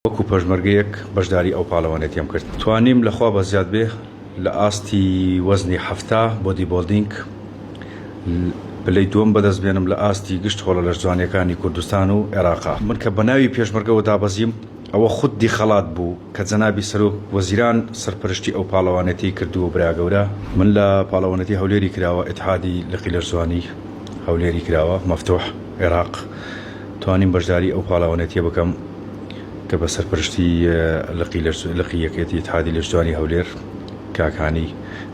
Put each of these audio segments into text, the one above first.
وەکو پەژمەرگەیەک بەشداری ئەو پاڵەوانێتیم کرد. توانیم لەخوا بە زیاد بێ لە ئاستی وەزنی هەفتا بۆدی بۆلدینگ پلەی دووەم بەدەست بێنم لە ئاستی گشت خۆڵە لەشجوانیەکانی کوردستان و عێراقا. من کە بە ناوی پێشمەرگەوە دابەزیم ئەوە خودی خەڵات بوو کە جەنابی سەرۆک وەزیران سەرپەرشتی ئەو پاڵەوانێتی کردووە برا گەورە. من لە پاڵەوانێتی هەولێری کراوە ئیتحادی لقی لەشجوانی هەولێری کراوە مەفتوح عێراق. توانیم بەشداری ئەو پاڵەوانێتیە بکەم کە بە سەرپەرشتی لقی یەکێتی ئیتحادی لەشجوانی هەولێر کاکانی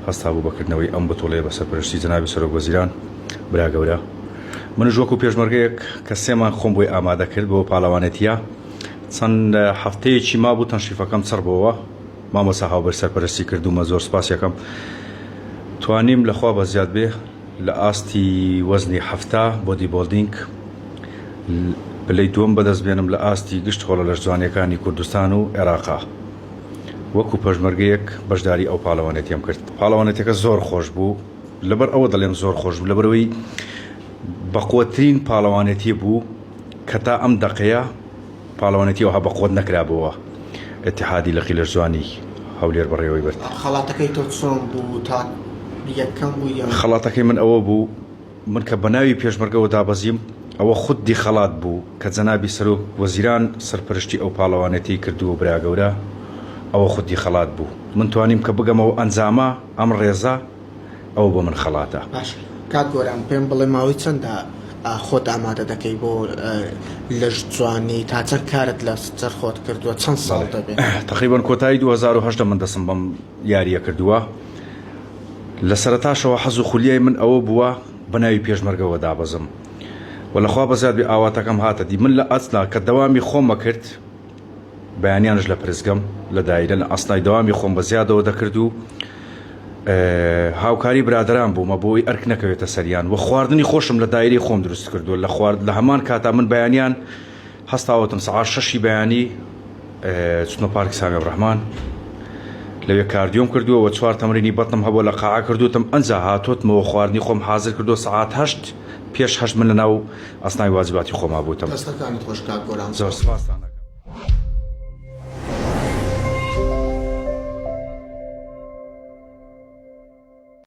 هەستا بوو بەکردنەوەی ئەم بەتۆڵەیە بە سەرپەرشتی جەنابی سەرۆک وەزیران برا گەورە. منش وەکو پێشمەرگەیەک کە سێمان خۆم بۆی ئامادە کرد بۆ پاڵەوانێتیە. چەند هەفتەیەکی مابوو تەنشیفەکەم چڕ بۆەوە مامۆستا هاوبەر سەرپەرستی کردومە زۆر سپاس یەکەم. توانیم لەخوا بە زیاد بێ لە ئاستی وەزنی هەفتا بۆدی بۆلدینگ پلەی دووەم بەدەست بێنم لە ئاستی گشت خۆڵە لەشجوانیەکانی کوردستان و عێراقا. وەکو پەژمەرگەیەک بەشداری ئەو پاڵەوانێتیم کرد. پاڵەوانێتەکە زۆر خۆش بوو. لەبەر ئەوە دەڵێم زۆر خۆش بوو لەبەرەوەی بەقوترین پاڵەوانێتی بوو کە تا ئەم دەقەیە پاڵەوانێتی ئەوها بەقوت نەکرابەوە. ئیتحادی لقی لەشجوانی هەولێر بەڕێوەی برد. خەڵاتەکەی تۆ چۆن بوو تا یەکەم بوو؟ خەڵاتەکەی من ئەوە بوو من کە بە ناوی پێشمەرگەوە دابەزیم ئەوە خودی خەڵات بوو کە جەنابی سەرۆک وەزیران سەرپەرشتی ئەو پاڵەوانێتی کردووە برا گەورە. ئەوە خودی خەڵات بوو. من توانیم کە بگەمەوە ئەنجامە ئەم ڕێزە ئەو بۆ من خەڵاتە. باش کاک گۆران پێم بڵێ ماوەی چەندە خۆت ئامادە دەکەی بۆ لەشجوانی تا چەند کارت لە سەر خۆت کردووە چەند ساڵ دەبێت؟ تقریبا کۆتایی 2008 من دەسم بەم یاریە کردووە. لە سەرەتاشەوە حەز و خولیای من ئەوە بووە بە ناوی پێشمەرگەوە دابەزم و لەخوا بەزیاد بێ ئاواتەکەم هاتە دی. من لە ئەسنا کە دەوامی خۆمە کرد بەیانیانش لە پرزگەم لە دایرە لە ئەسنای دەوامی خۆم بە زیادەوە دەکرد و هاوکاری برادران بوومە بۆی ئەرک نەکەوێتە سەریان و خواردنی خۆشم لە دایرەی خۆم دروست کردووە. لە خوارد لە هەمان کاتا من بەیانیان هەستاوەتم سەعات 6 بەیانی چونە پارکی سامی ڕەحمان لەوێ کاردیۆم کردووە و 4 تەمرینی بەتنم هەبووە لە قاعە کردوتم. ئەنجا هاتۆتمەوە خواردنی خۆم حازر کردووە سەعات 8 پێش 8 من لەناو ئەسنای واجباتی خۆما بووتم. دەستەکانت خۆش کاک گۆران. زۆر سپاس.